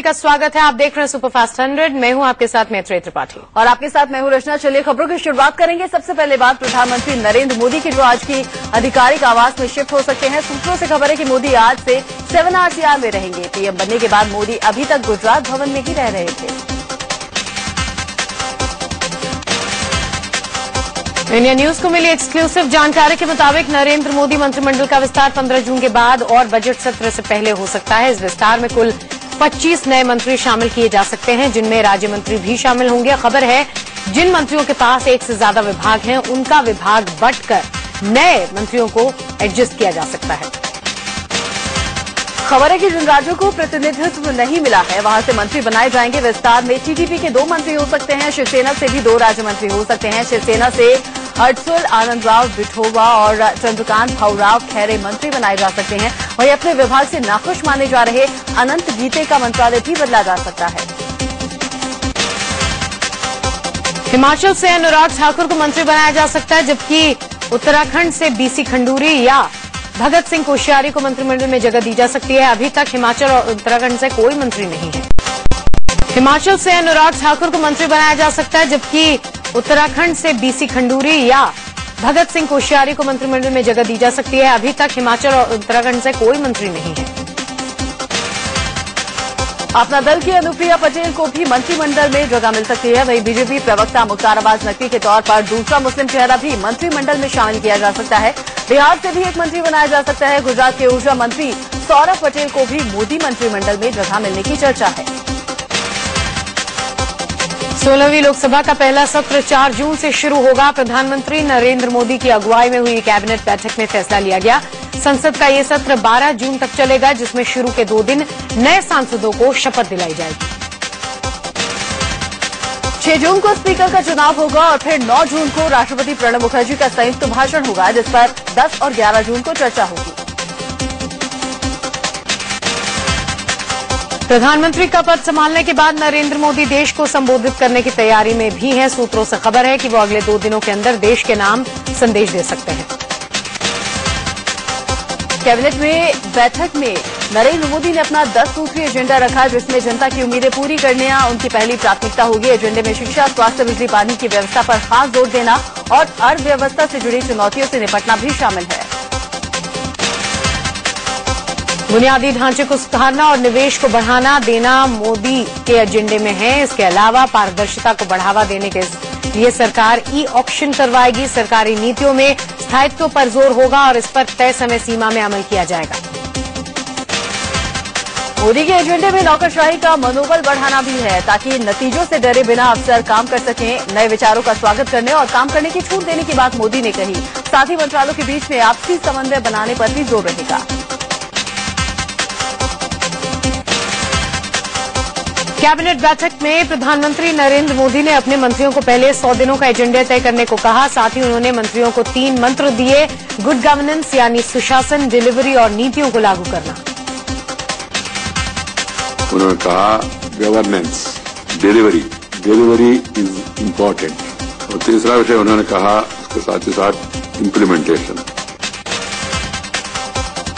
का स्वागत है। आप देख रहे हैं सुपरफास्ट 100। मैं हूं आपके साथ मैत्री त्रिपाठी और आपके साथ मैं हूं रचना। चलिए खबरों की शुरुआत करेंगे। सबसे पहले बात प्रधानमंत्री नरेंद्र मोदी की, जो आज की आधिकारिक आवास में शिफ्ट हो सकते हैं। सूत्रों से खबर है कि मोदी आज से 7 RCR में रहेंगे। पीएम बनने के बाद मोदी अभी तक गुजरात भवन में ही रह रहे थे। इंडिया न्यूज को मिली एक्सक्लूसिव जानकारी के मुताबिक नरेंद्र मोदी मंत्रिमंडल का विस्तार 15 जून के बाद और बजट सत्र से पहले हो सकता है। इस विस्तार में कुल 25 नए मंत्री शामिल किए जा सकते हैं, जिनमें राज्य मंत्री भी शामिल होंगे। खबर है जिन मंत्रियों के पास एक से ज्यादा विभाग हैं, उनका विभाग बंटकर नए मंत्रियों को एडजस्ट किया जा सकता है। खबर है कि जिन राज्यों को प्रतिनिधित्व नहीं मिला है, वहां से मंत्री बनाए जाएंगे। विस्तार में टीडीपी के 2 मंत्री हो सकते हैं। शिवसेना से भी 2 राज्य मंत्री हो सकते हैं। शिवसेना से हर्षुल आनंदराव विठोबा और चंद्रकांत भाऊराव खैरे मंत्री बनाए जा सकते हैं। वहीं अपने विभाग से नाखुश माने जा रहे अनंत गीते का मंत्रालय भी बदला जा सकता है। हिमाचल से अनुराग ठाकुर को मंत्री बनाया जा सकता है, जबकि उत्तराखंड से बीसी खंडूरी या भगत सिंह कोश्यारी को मंत्रिमंडल में जगह दी जा सकती है। अभी तक हिमाचल और उत्तराखंड से कोई मंत्री नहीं है। हिमाचल से अनुराग ठाकुर को मंत्री बनाया जा सकता है, जबकि उत्तराखंड से बीसी खंडूरी या भगत सिंह कोश्यारी को मंत्रिमंडल में जगह दी जा सकती है। अभी तक हिमाचल और उत्तराखंड से कोई मंत्री नहीं है। अपना दल की अनुप्रिया पटेल को भी मंत्रिमंडल में जगह मिल सकती है। वहीं बीजेपी प्रवक्ता मुख्तार अब्बास नकवी के तौर पर दूसरा मुस्लिम चेहरा भी मंत्रिमंडल में शामिल किया जा सकता है। बिहार से भी एक मंत्री बनाया जा सकता है। गुजरात के ऊर्जा मंत्री सौरभ पटेल को भी मोदी मंत्रिमंडल में जगह मिलने की चर्चा है। 16वीं लोकसभा का पहला सत्र 4 जून से शुरू होगा। प्रधानमंत्री नरेंद्र मोदी की अगुवाई में हुई कैबिनेट बैठक में फैसला लिया गया। संसद का ये सत्र 12 जून तक चलेगा, जिसमें शुरू के 2 दिन नए सांसदों को शपथ दिलाई जाएगी। 6 जून को स्पीकर का चुनाव होगा और फिर 9 जून को राष्ट्रपति प्रणब मुखर्जी का संयुक्त भाषण होगा, जिस पर 10 और 11 जून को चर्चा होगी। प्रधानमंत्री का पद संभालने के बाद नरेंद्र मोदी देश को संबोधित करने की तैयारी में भी हैं। सूत्रों से खबर है कि वो अगले 2 दिनों के अंदर देश के नाम संदेश दे सकते हैं। कैबिनेट में बैठक में नरेंद्र मोदी ने अपना 10 सूत्रीय एजेंडा रखा, जिसमें जनता की उम्मीदें पूरी करने उनकी पहली प्राथमिकता होगी। एजेंडे में शिक्षा, स्वास्थ्य, बिजली, पानी की व्यवस्था पर खास जोर देना और अर्थव्यवस्था से जुड़ी चुनौतियों से निपटना भी शामिल है। बुनियादी ढांचे को सुधारना और निवेश को बढ़ाना देना मोदी के एजेंडे में है। इसके अलावा पारदर्शिता को बढ़ावा देने के लिए सरकार ई-ऑक्शन करवाएगी। सरकारी नीतियों में स्थायित्व पर जोर होगा और इस पर तय समय सीमा में अमल किया जाएगा। मोदी के एजेंडे में नौकरशाही का मनोबल बढ़ाना भी है, ताकि नतीजों से डरे बिना अफसर काम कर सकें। नए विचारों का स्वागत करने और काम करने की छूट देने की बात मोदी ने कही। साथ ही मंत्रालयों के बीच में आपसी समन्वय बनाने पर भी जोर रहेगा। कैबिनेट बैठक में प्रधानमंत्री नरेंद्र मोदी ने अपने मंत्रियों को पहले 100 दिनों का एजेंडा तय करने को कहा। साथ ही उन्होंने मंत्रियों को 3 मंत्र दिए: गुड गवर्नेंस यानी सुशासन, डिलीवरी और नीतियों को लागू करना। उन्होंने कहा गवर्नेंस, डिलीवरी इज इम्पोर्टेंट। और तीसरा विषय उन्होंने कहा उसके साथ ही साथ इम्प्लीमेंटेशन।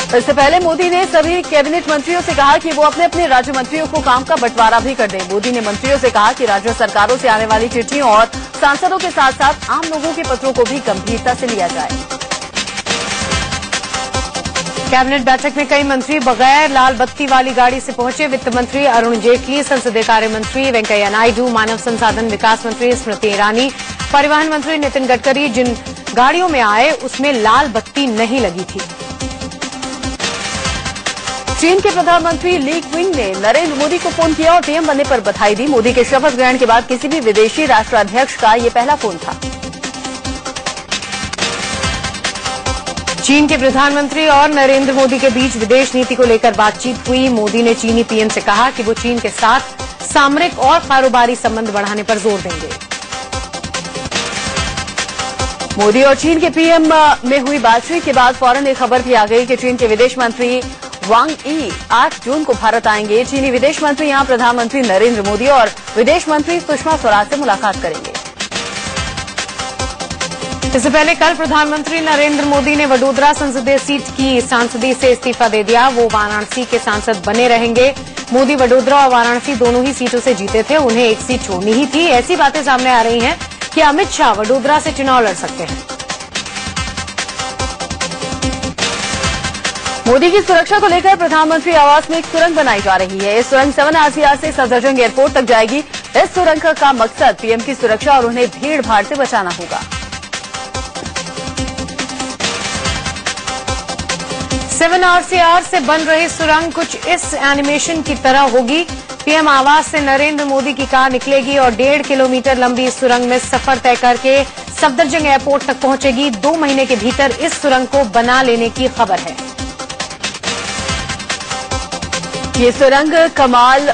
इससे पहले मोदी ने सभी कैबिनेट मंत्रियों से कहा कि वो अपने अपने राज्य मंत्रियों को काम का बंटवारा भी कर दें। मोदी ने मंत्रियों से कहा कि राज्य सरकारों से आने वाली चिट्ठियों और सांसदों के साथ साथ आम लोगों के पत्रों को भी गंभीरता से लिया जाए। कैबिनेट बैठक में कई मंत्री बगैर लाल बत्ती वाली गाड़ी से पहुंचे। वित्त मंत्री अरुण जेटली, संसदीय कार्य मंत्री वेंकैया नायडू, मानव संसाधन विकास मंत्री स्मृति ईरानी, परिवहन मंत्री नितिन गडकरी जिन गाड़ियों में आए उसमें लाल बत्ती नहीं लगी थी। चीन के प्रधानमंत्री ली क्विंग ने नरेंद्र मोदी को फोन किया और पीएम बनने पर बधाई दी। मोदी के शपथ ग्रहण के बाद किसी भी विदेशी राष्ट्राध्यक्ष का ये पहला फोन था। चीन के प्रधानमंत्री और नरेंद्र मोदी के बीच विदेश नीति को लेकर बातचीत हुई। मोदी ने चीनी पीएम से कहा कि वो चीन के साथ सामरिक और कारोबारी संबंध बढ़ाने पर जोर देंगे। मोदी और चीन के पीएम में हुई बातचीत के बाद फौरन एक खबर भी आ गई कि चीन के विदेश मंत्री वांग ई 8 जून को भारत आएंगे। चीनी विदेश मंत्री यहां प्रधानमंत्री नरेंद्र मोदी और विदेश मंत्री सुषमा स्वराज से मुलाकात करेंगे। इससे पहले कल प्रधानमंत्री नरेंद्र मोदी ने वडोदरा संसदीय सीट की सांसदी से इस्तीफा दे दिया। वो वाराणसी के सांसद बने रहेंगे। मोदी वडोदरा और वाराणसी दोनों ही सीटों से जीते थे, उन्हें एक सीट छोड़नी ही थी। ऐसी बातें सामने आ रही हैं कि अमित शाह वडोदरा से चुनाव लड़ सकते हैं। मोदी की सुरक्षा को लेकर प्रधानमंत्री आवास में एक सुरंग बनाई जा रही है। इस सुरंग 7 RCR से सफदरजंग एयरपोर्ट तक जाएगी। इस सुरंग का मकसद पीएम की सुरक्षा और उन्हें भीड़ भाड़ से बचाना होगा। 7 RCR से बन रही सुरंग कुछ इस एनिमेशन की तरह होगी। पीएम आवास से नरेंद्र मोदी की कार निकलेगी और 1.5 किलोमीटर लंबी इस सुरंग में सफर तय करके सफदरजंग एयरपोर्ट तक पहुंचेगी। 2 महीने के भीतर इस सुरंग को बना लेने की खबर है। ये सुरंग Kemal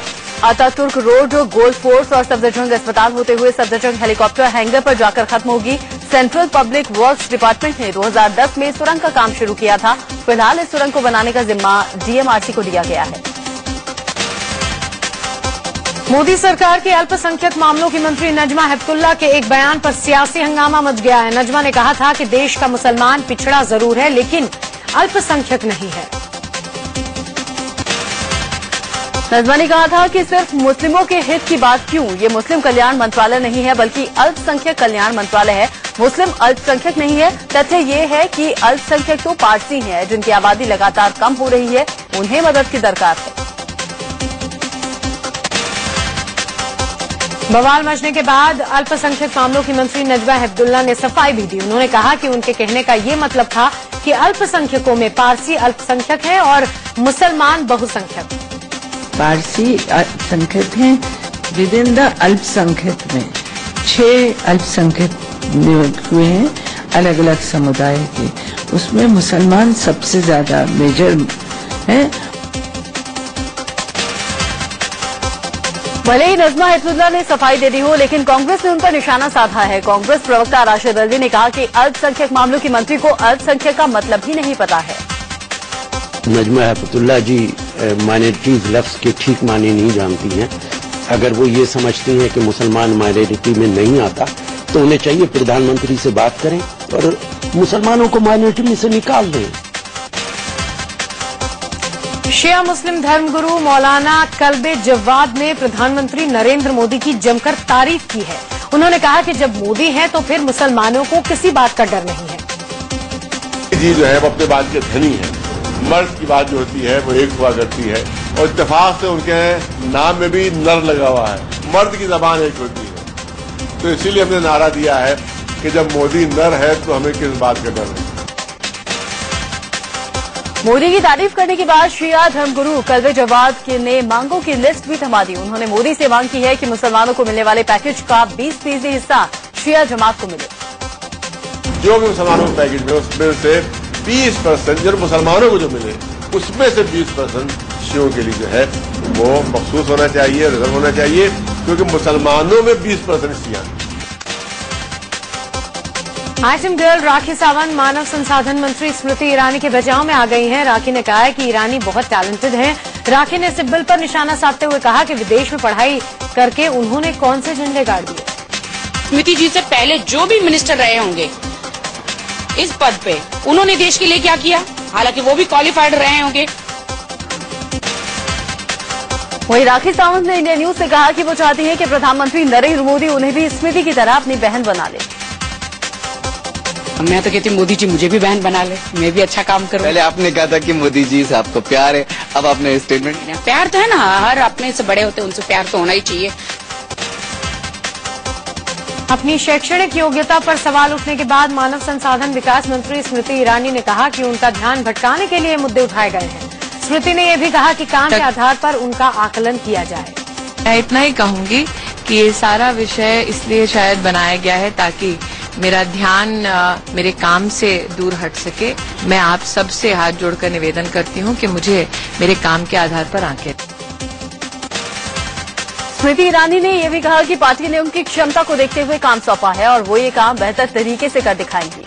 Ataturk road, gold force और सफदरजंग अस्पताल होते हुए सफदरजंग हेलीकॉप्टर हैंगर पर जाकर खत्म होगी। सेंट्रल पब्लिक वर्क्स डिपार्टमेंट ने 2010 में सुरंग का काम शुरू किया था। फिलहाल इस सुरंग को बनाने का जिम्मा DMRC को दिया गया है। मोदी सरकार के अल्पसंख्यक मामलों की मंत्री नजमा हेपतुल्ला के एक बयान पर सियासी हंगामा मच गया है। नजमा ने कहा था कि देश का मुसलमान पिछड़ा जरूर है लेकिन अल्पसंख्यक नहीं है। नजमा ने कहा था कि सिर्फ मुस्लिमों के हित की बात क्यों, ये मुस्लिम कल्याण मंत्रालय नहीं है बल्कि अल्पसंख्यक कल्याण मंत्रालय है। मुस्लिम अल्पसंख्यक नहीं है। तथ्य ये है कि अल्पसंख्यक तो पारसी हैं जिनकी आबादी लगातार कम हो रही है, उन्हें मदद की दरकार है। बवाल मचने के बाद अल्पसंख्यक मामलों की मंत्री नजमा हेपतुल्ला ने सफाई भी दी। उन्होंने कहा कि उनके कहने का ये मतलब था कि अल्पसंख्यकों में पारसी अल्पसंख्यक हैं और मुसलमान बहुसंख्यक। पारसी अल्पसंख्यक हैं। विद इन द अल्पसंख्यक में 6 अल्पसंख्यक नियुक्त हुए हैं अलग अलग समुदाय के, उसमें मुसलमान सबसे ज्यादा मेजर हैं। भले ही नजमा हेपतुल्ला ने सफाई दे दी हो लेकिन कांग्रेस ने उन पर निशाना साधा है। कांग्रेस प्रवक्ता राशिद अल्वी ने कहा कि अल्पसंख्यक मामलों की मंत्री को अल्पसंख्यक का मतलब ही नहीं पता है। नजमा हेपतुल्ला जी माइनॉरिटीज लफ्ज के ठीक माने नहीं जानती हैं। अगर वो ये समझती हैं कि मुसलमान माइनॉरिटी में नहीं आता तो उन्हें चाहिए प्रधानमंत्री से बात करें और मुसलमानों को माइनॉरिटी में से निकाल दें। शिया मुस्लिम धर्मगुरु मौलाना कल्बे जवाद ने प्रधानमंत्री नरेंद्र मोदी की जमकर तारीफ की है। उन्होंने कहा कि जब मोदी हैं तो फिर मुसलमानों को किसी बात का डर नहीं है। जी जो है वो अपने बात के धनी है। मर्द की बात जो होती है वो एक हुआ करती है और इत्तेफाक से उनके नाम में भी नर लगा हुआ है। मर्द की जबान एक होती है, तो इसीलिए हमने नारा दिया है कि जब मोदी नर है तो हमें किस बात का डर नहीं। मोदी की तारीफ करने के बाद शिया धर्मगुरु कल्बे जवाद ने मांगों की लिस्ट भी थमा दी। उन्होंने मोदी से मांग की है कि मुसलमानों को मिलने वाले पैकेज का 20% हिस्सा शिया जमात को मिले। जो भी मुसलमानों को पैकेज मिले उसमें से 20% जो मुसलमानों को जो मिले उसमें से 20% शियों के लिए जो है वो मखसूस होना चाहिए, रिजर्व होना चाहिए, क्योंकि मुसलमानों में 20% शिया। आइटम गर्ल राखी सावंत मानव संसाधन मंत्री स्मृति ईरानी के बचाव में आ गई हैं। राखी ने कहा है कि ईरानी बहुत टैलेंटेड हैं। राखी ने सिब्बल पर निशाना साधते हुए कहा कि विदेश में पढ़ाई करके उन्होंने कौन से झंडे गाड़ दिए। स्मृति जी से पहले जो भी मिनिस्टर रहे होंगे इस पद पे, उन्होंने देश के लिए क्या किया, हालांकि वो भी क्वालिफाइड रहे होंगे। वहीं राखी सावंत ने इंडिया न्यूज से कहा कि वो चाहती हैं कि प्रधानमंत्री नरेंद्र मोदी उन्हें भी स्मृति की तरह अपनी बहन बना ले। मैं तो कहती हूँ मोदी जी मुझे भी बहन बना ले, मैं भी अच्छा काम करूँ। पहले आपने कहा था कि मोदी जी से आपको प्यार है, अब आपने स्टेटमेंट। प्यार तो है ना, हर अपने से बड़े होते हैं उनसे प्यार तो होना ही चाहिए। अपनी शैक्षणिक योग्यता पर सवाल उठने के बाद मानव संसाधन विकास मंत्री स्मृति ईरानी ने कहा कि उनका ध्यान भटकाने के लिए मुद्दे उठाए गए हैं। स्मृति ने यह भी कहा कि काम के आधार पर उनका आकलन किया जाए। मैं इतना ही कहूंगी कि ये सारा विषय इसलिए शायद बनाया गया है ताकि मेरा ध्यान मेरे काम से दूर हट सके। मैं आप सबसे हाथ जोड़कर निवेदन करती हूँ कि मुझे मेरे काम के आधार पर आंकें। स्मृति ईरानी ने यह भी कहा कि पार्टी ने उनकी क्षमता को देखते हुए काम सौंपा है और वो ये काम बेहतर तरीके से कर दिखाएंगी।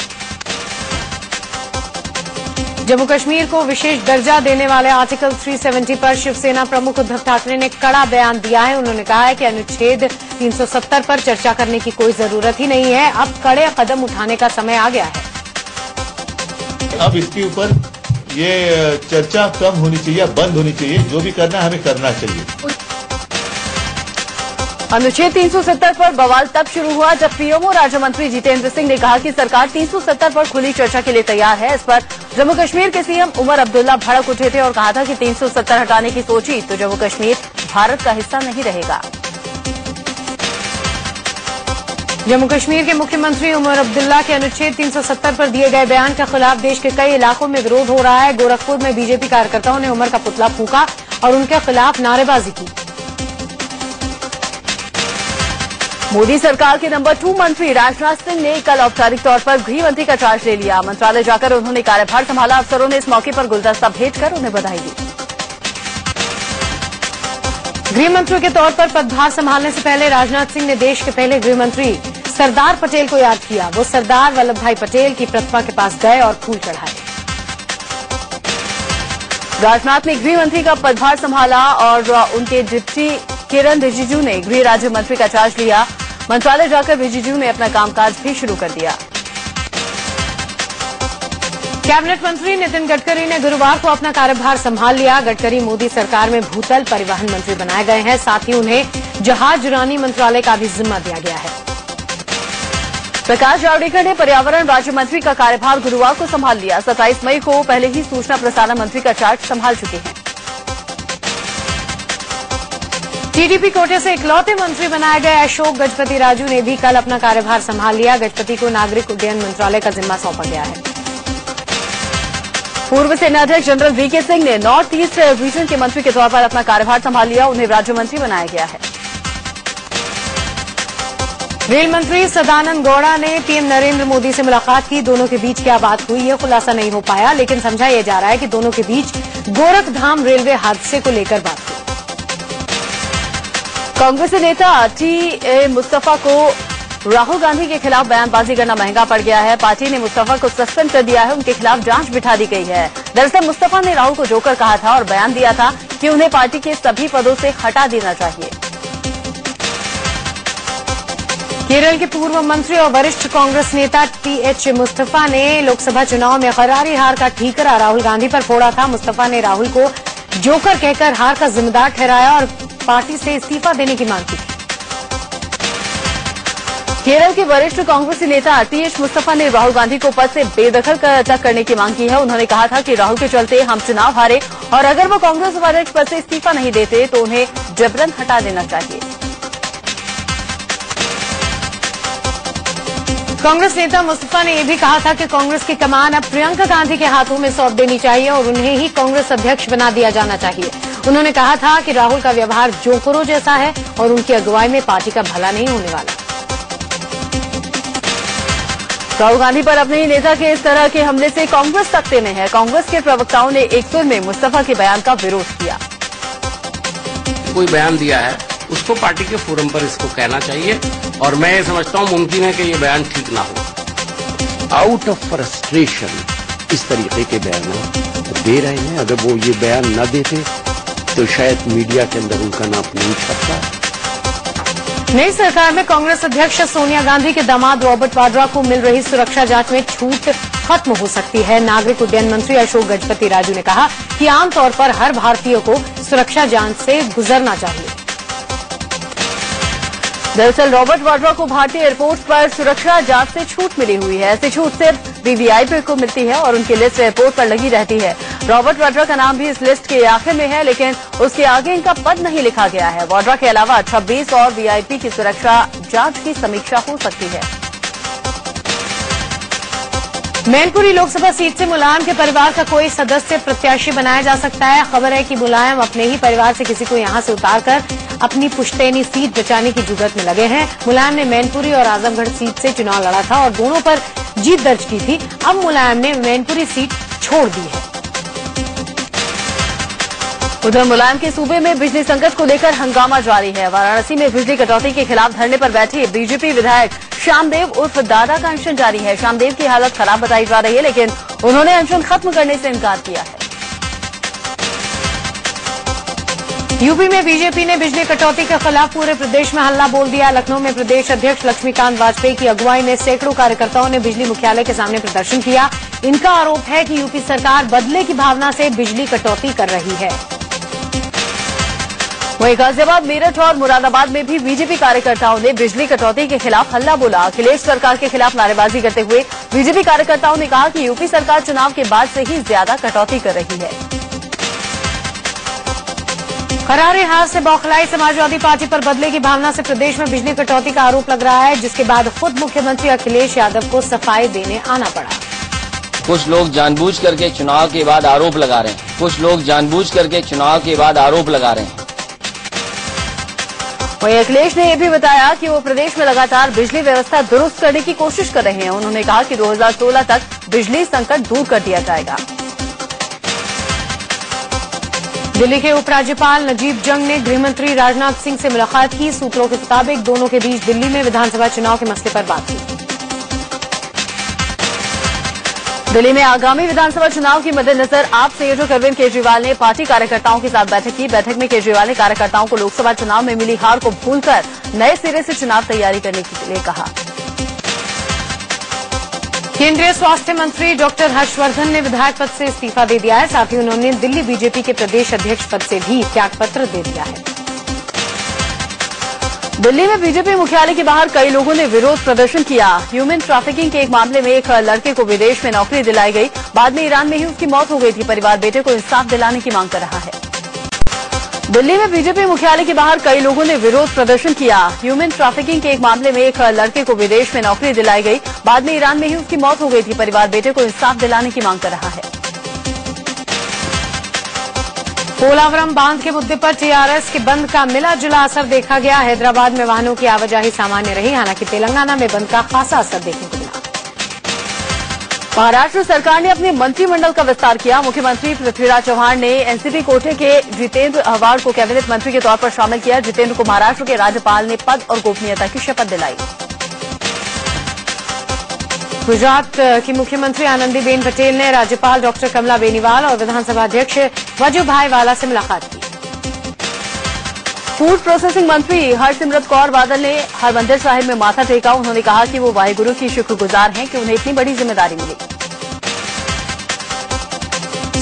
जम्मू कश्मीर को विशेष दर्जा देने वाले आर्टिकल 370 पर शिवसेना प्रमुख उद्धव ठाकरे ने कड़ा बयान दिया है। उन्होंने कहा है कि अनुच्छेद 370 पर चर्चा करने की कोई जरूरत ही नहीं है, अब कड़े कदम उठाने का समय आ गया है। अब इसके ऊपर ये चर्चा कम होनी चाहिए, बंद होनी चाहिए। जो भी करना है हमें करना चाहिए। अनुच्छेद 370 पर बवाल तब शुरू हुआ जब पीएमओ राज्य मंत्री जितेंद्र सिंह ने कहा कि सरकार 370 पर खुली चर्चा के लिए तैयार है। इस पर जम्मू कश्मीर के सीएम उमर अब्दुल्ला भड़क उठे थे और कहा था कि 370 हटाने की सोची तो जम्मू कश्मीर भारत का हिस्सा नहीं रहेगा। जम्मू कश्मीर के मुख्यमंत्री उमर अब्दुल्ला के अनुच्छेद 370 पर दिए गए बयान के खिलाफ देश के कई इलाकों में विरोध हो रहा है। गोरखपुर में बीजेपी कार्यकर्ताओं ने उमर का पुतला फूंका और उनके खिलाफ नारेबाजी की। मोदी सरकार के नंबर 2 मंत्री राजनाथ सिंह ने कल औपचारिक तौर पर गृह मंत्री का चार्ज ले लिया। मंत्रालय जाकर उन्होंने कार्यभार संभाला। अफसरों ने इस मौके पर गुलदस्ता भेंट कर उन्हें बधाई दी। गृह मंत्री के तौर पर पदभार संभालने से पहले राजनाथ सिंह ने देश के पहले गृह मंत्री सरदार पटेल को याद किया। वो सरदार वल्लभ भाई पटेल की प्रतिमा के पास गए और फूल चढ़ाए। राजनाथ ने गृह मंत्री का पदभार संभाला और उनके डिप्टी किरण रिजिजू ने गृह राज्य मंत्री का चार्ज लिया। मंत्रालय जाकर रिजिजू ने अपना कामकाज भी शुरू कर दिया। कैबिनेट मंत्री नितिन गडकरी ने गुरुवार को अपना कार्यभार संभाल लिया। गडकरी मोदी सरकार में भूतल परिवहन मंत्री बनाए गए हैं। साथ ही उन्हें जहाज उड़ानी मंत्रालय का भी जिम्मा दिया गया है। प्रकाश जावड़ेकर ने पर्यावरण राज्य मंत्री का कार्यभार गुरुवार को संभाल लिया। 27 मई को पहले ही सूचना प्रसारण मंत्री का चार्ज संभाल चुके हैं। टीडीपी कोटे से इकलौते मंत्री बनाए गए अशोक गजपति राजू ने भी कल अपना कार्यभार संभाल लिया। गजपति को नागरिक उड्डयन मंत्रालय का जिम्मा सौंपा गया है। पूर्व सेनाध्यक्ष जनरल वीके सिंह ने नॉर्थ ईस्ट रीजन के मंत्री के तौर पर अपना कार्यभार संभाल लिया। उन्हें राज्य मंत्री बनाया गया है। रेल मंत्री सदानंद गौड़ा ने पीएम नरेंद्र मोदी से मुलाकात की। दोनों के बीच क्या बात हुई ये खुलासा नहीं हो पाया, लेकिन समझा यह जा रहा है कि दोनों के बीच गोरखधाम रेलवे हादसे को लेकर बात हुई। कांग्रेस नेता टी मुस्तफा को राहुल गांधी के खिलाफ बयानबाजी करना महंगा पड़ गया है। पार्टी ने मुस्तफा को सस्पेंड कर दिया है। उनके खिलाफ जांच बिठा दी गई है। दरअसल मुस्तफा ने राहुल को जोकर कहा था और बयान दिया था कि उन्हें पार्टी के सभी पदों से हटा देना चाहिए। केरल के पूर्व मंत्री और वरिष्ठ कांग्रेस नेता टीएच मुस्तफा ने लोकसभा चुनाव में करारी हार का ठीकरा राहुल गांधी पर फोड़ा था। मुस्तफा ने राहुल को जोकर कहकर हार का जिम्मेदार ठहराया और पार्टी से इस्तीफा देने की मांग की थी। केरल के वरिष्ठ कांग्रेसी नेता टीएच मुस्तफा ने राहुल गांधी को पद से बेदखल तक करने की मांग की है। उन्होंने कहा था कि राहुल के चलते हम चुनाव हारे और अगर वो कांग्रेस अध्यक्ष पद से इस्तीफा नहीं देते तो उन्हें जबरन हटा देना चाहिए। कांग्रेस नेता मुस्तफा ने यह भी कहा था कि कांग्रेस की कमान अब प्रियंका गांधी के हाथों में सौंप देनी चाहिए और उन्हें ही कांग्रेस अध्यक्ष बना दिया जाना चाहिए। उन्होंने कहा था कि राहुल का व्यवहार जोकरों जैसा है और उनकी अगुवाई में पार्टी का भला नहीं होने वाला। राहुल गांधी पर अपने ही नेता के इस तरह के हमले से कांग्रेस सख्ते में है। कांग्रेस के प्रवक्ताओं ने एक सुर में मुस्तफा के बयान का विरोध किया। कोई बयान दिया है उसको पार्टी के फोरम पर इसको कहना चाहिए और मैं ये समझता हूँ मुमकिन है कि ये बयान ठीक ना हो। आउट ऑफ फ्रस्ट्रेशन इस तरीके के बयान दे रहे हैं। अगर वो ये बयान न देते तो शायद मीडिया के अंदर उनका नाम नहीं छपता। नई सरकार में कांग्रेस अध्यक्ष सोनिया गांधी के दामाद रॉबर्ट वाड्रा को मिल रही सुरक्षा जांच में छूट खत्म हो सकती है। नागरिक उड्डयन मंत्री अशोक गजपति राजू ने कहा कि आमतौर पर हर भारतीय को सुरक्षा जांच से गुजरना चाहिए। दरअसल रॉबर्ट वाड्रा को भारतीय एयरपोर्ट पर सुरक्षा जांच से छूट मिली हुई है। ऐसी छूट सिर्फ वीवीआईपी को मिलती है और उनकी लिस्ट एयरपोर्ट पर लगी रहती है। रॉबर्ट वाड्रा का नाम भी इस लिस्ट के आखिर में है, लेकिन उसके आगे इनका पद नहीं लिखा गया है। वाड्रा के अलावा 26 और वीआईपी की सुरक्षा जांच की समीक्षा हो सकती है। मैनपुरी लोकसभा सीट से मुलायम के परिवार का कोई सदस्य प्रत्याशी बनाया जा सकता है। खबर है कि मुलायम अपने ही परिवार से किसी को यहां से उतारकर अपनी पुश्तैनी सीट बचाने की जुगत में लगे हैं। मुलायम ने मैनपुरी और आजमगढ़ सीट से चुनाव लड़ा था और दोनों पर जीत दर्ज की थी। अब मुलायम ने मैनपुरी सीट छोड़ दी है। उधर मुलायम के सूबे में बिजली संकट को लेकर हंगामा जारी है। वाराणसी में बिजली कटौती के खिलाफ धरने पर बैठे बीजेपी विधायक श्यामदेव उर्फ दादा का अनशन जारी है। श्यामदेव की हालत खराब बताई जा रही है, लेकिन उन्होंने अनशन खत्म करने से इनकार किया है। यूपी में बीजेपी ने बिजली कटौती के खिलाफ पूरे प्रदेश में हल्ला बोल दिया। लखनऊ में प्रदेश अध्यक्ष लक्ष्मीकांत वाजपेयी की अगुवाई में सैकड़ों कार्यकर्ताओं ने बिजली मुख्यालय के सामने प्रदर्शन किया। इनका आरोप है कि यूपी सरकार बदले की भावना से बिजली कटौती कर रही है। वहीं गाजियाबाद, मेरठ और मुरादाबाद में भी बीजेपी कार्यकर्ताओं ने बिजली कटौती के खिलाफ हल्ला बोला। अखिलेश सरकार के खिलाफ नारेबाजी करते हुए बीजेपी कार्यकर्ताओं ने कहा कि यूपी सरकार चुनाव के बाद से ही ज्यादा कटौती कर रही है। करारे हार से बौखलाई समाजवादी पार्टी पर बदले की भावना से प्रदेश में बिजली कटौती का आरोप लग रहा है, जिसके बाद खुद मुख्यमंत्री अखिलेश यादव को सफाई देने आना पड़ा। कुछ लोग जानबूझ करके चुनाव के बाद आरोप लगा रहे हैं, कुछ लोग जानबूझ करके चुनाव के बाद आरोप लगा रहे हैं। वहीं अखिलेश ने यह भी बताया कि वो प्रदेश में लगातार बिजली व्यवस्था दुरुस्त करने की कोशिश कर रहे हैं। उन्होंने कहा कि 2016 तक बिजली संकट दूर कर दिया जाएगा। दिल्ली के उपराज्यपाल नजीब जंग ने गृहमंत्री राजनाथ सिंह से मुलाकात की। सूत्रों के मुताबिक दोनों के बीच दिल्ली में विधानसभा चुनाव के मसले पर बात हुई। दिल्ली में आगामी विधानसभा चुनाव के मद्देनजर आप संयोजक अरविंद केजरीवाल ने पार्टी कार्यकर्ताओं के साथ बैठक की। बैठक में केजरीवाल ने कार्यकर्ताओं को लोकसभा चुनाव में मिली हार को भूलकर नए सिरे से चुनाव तैयारी करने के लिए कहा। केंद्रीय स्वास्थ्य मंत्री डॉक्टर हर्षवर्धन ने विधायक पद से इस्तीफा दे दिया है। साथ ही उन्होंने दिल्ली बीजेपी के प्रदेश अध्यक्ष पद से भी त्यागपत्र दे दिया है। दिल्ली में बीजेपी मुख्यालय के बाहर कई लोगों ने विरोध प्रदर्शन किया। ह्यूमन ट्रैफिकिंग के एक मामले में एक लड़के को विदेश में नौकरी दिलाई गई, बाद में ईरान में ही उसकी मौत हो गई थी। परिवार बेटे को इंसाफ दिलाने की मांग कर रहा है। दिल्ली में बीजेपी मुख्यालय के बाहर कई लोगों ने विरोध प्रदर्शन किया। ह्यूमन ट्रैफिकिंग के एक मामले में एक लड़के को विदेश में नौकरी दिलाई गई, बाद में ईरान में ही उसकी मौत हो गई थी। परिवार बेटे को इंसाफ दिलाने की मांग कर रहा है। पोलावरम बांध के मुद्दे पर टीआरएस के बंद का मिला जुला असर देखा गया। हैदराबाद में वाहनों की आवाजाही सामान्य रही, हालांकि तेलंगाना में बंद का खासा असर देखने को मिला। महाराष्ट्र सरकार ने अपने मंत्रिमंडल का विस्तार किया। मुख्यमंत्री पृथ्वीराज चौहान ने एनसीपी कोटे के जितेंद्र आव्हाड को कैबिनेट मंत्री के तौर पर शामिल किया। जितेंद्र को महाराष्ट्र के राज्यपाल ने पद और गोपनीयता की शपथ दिलाई। गुजरात की मुख्यमंत्री आनंदीबेन पटेल ने राज्यपाल डॉक्टर कमला बेनीवाल और विधानसभा अध्यक्ष वजुभाई वाला से मुलाकात की। फूड प्रोसेसिंग मंत्री हरसिमरत कौर बादल ने हरमंदिर साहिब में माथा टेका। उन्होंने कहा कि वो वाहिगुरु की शुक्रगुजार हैं कि उन्हें इतनी बड़ी जिम्मेदारी मिली।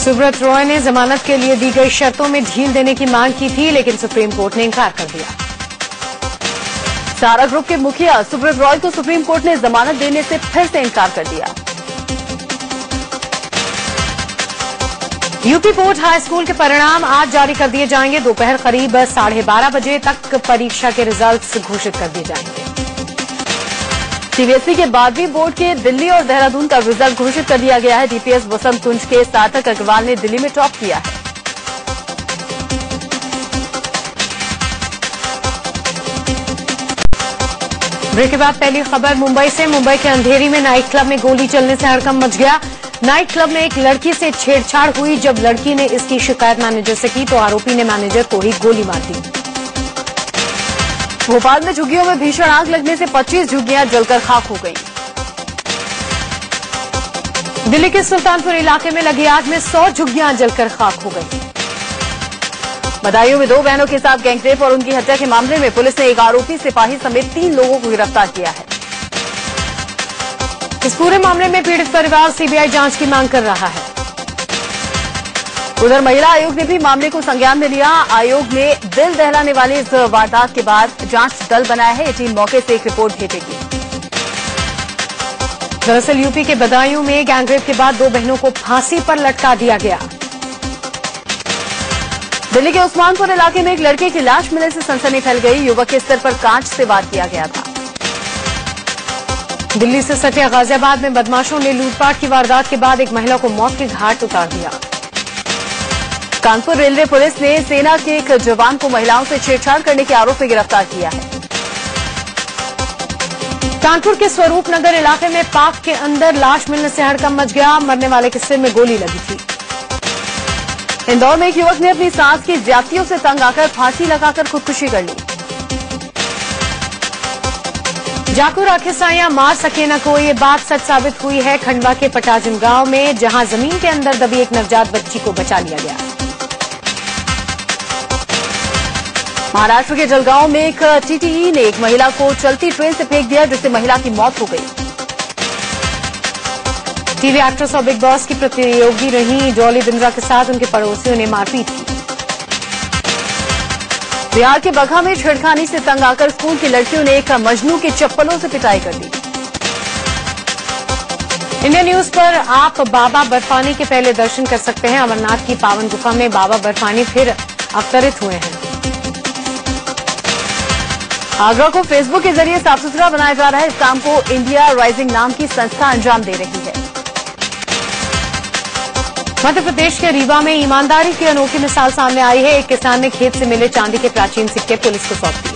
सुब्रत रॉय ने जमानत के लिए दी गई शर्तों में ढील देने की मांग की थी, लेकिन सुप्रीम कोर्ट ने इंकार कर दिया। सारा ग्रुप के मुखिया सुब्रत रॉय को सुप्रीम कोर्ट ने जमानत देने से फिर से इंकार कर दिया। यूपी बोर्ड हाई स्कूल के परिणाम आज जारी कर दिए जाएंगे। दोपहर करीब 12:30 बजे तक परीक्षा के रिजल्ट्स घोषित कर दिए जाएंगे। सीबीएसई के 12वीं बोर्ड के दिल्ली और देहरादून का रिजल्ट घोषित कर दिया गया है। डीपीएस वसंत कुंज के सार्थक अग्रवाल ने दिल्ली में टॉप किया है। ब्रेक के बाद पहली खबर मुंबई से। मुंबई के अंधेरी में नाइट क्लब में गोली चलने से हड़कंप मच गया। नाइट क्लब में एक लड़की से छेड़छाड़ हुई। जब लड़की ने इसकी शिकायत मैनेजर से की तो आरोपी ने मैनेजर को ही गोली मार दी। भोपाल में झुग्गियों में भीषण आग लगने से 25 झुग्गियां जलकर खाक हो गईं। दिल्ली के सुल्तानपुर इलाके में लगी आग में 100 झुग्गियां जलकर खाक हो गईं। बदायूं में 2 बहनों के साथ गैंगरेप और उनकी हत्या के मामले में पुलिस ने एक आरोपी सिपाही समेत 3 लोगों को गिरफ्तार किया है। इस पूरे मामले में पीड़ित परिवार सीबीआई जांच की मांग कर रहा है। उधर महिला आयोग ने भी मामले को संज्ञान में लिया। आयोग ने दिल दहलाने वाली इस वारदात के बाद जांच दल बनाया है। ये टीम मौके से एक रिपोर्ट भेजेगी। दरअसल यूपी के बदायूं में गैंगरेप के बाद 2 बहनों को फांसी पर लटका दिया गया। दिल्ली के उस्मानपुर इलाके में एक लड़के की लाश मिलने से सनसनी फैल गई। युवक के सिर पर कांच से वार किया गया था। दिल्ली से सटे गाजियाबाद में बदमाशों ने लूटपाट की वारदात के बाद एक महिला को मौत के घाट उतार दिया। कानपुर रेलवे पुलिस ने सेना के एक जवान को महिलाओं से छेड़छाड़ करने के आरोप में गिरफ्तार किया है। कानपुर के स्वरूप नगर इलाके में पार्क के अंदर लाश मिलने से हड़कंप मच गया। मरने वाले के सिर में गोली लगी थी। इंदौर में एक युवक ने अपनी सास की ज्यादतियों से तंग आकर फांसी लगाकर खुदकुशी कर ली। जाकू राखे साया मार सके न कोई, ये बात सच साबित हुई है खंडवा के पटाजन गांव में, जहां जमीन के अंदर दबी एक नवजात बच्ची को बचा लिया गया। महाराष्ट्र के जलगांव में एक टीटीई ने एक महिला को चलती ट्रेन से फेंक दिया, जिससे महिला की मौत हो गई। टीवी एक्ट्रेस और बिग बॉस की प्रतियोगी रही डॉली बिंद्रा के साथ उनके पड़ोसियों ने मारपीट की। बिहार के बगहा में छेड़खानी से तंग आकर स्कूल की लड़कियों ने एक मजनू की चप्पलों से पिटाई कर दी। इंडिया न्यूज पर आप बाबा बर्फानी के पहले दर्शन कर सकते हैं। अमरनाथ की पावन गुफा में बाबा बर्फानी फिर अवतरित हुए हैं। आगरा को फेसबुक के जरिए साफ सुथरा बनाया जा रहा है। इस काम को इंडिया राइजिंग नाम की संस्था अंजाम दे रही है। मध्य प्रदेश के रीवा में ईमानदारी की अनोखी मिसाल सामने आई है। एक किसान ने खेत से मिले चांदी के प्राचीन सिक्के पुलिस को सौंप दिए।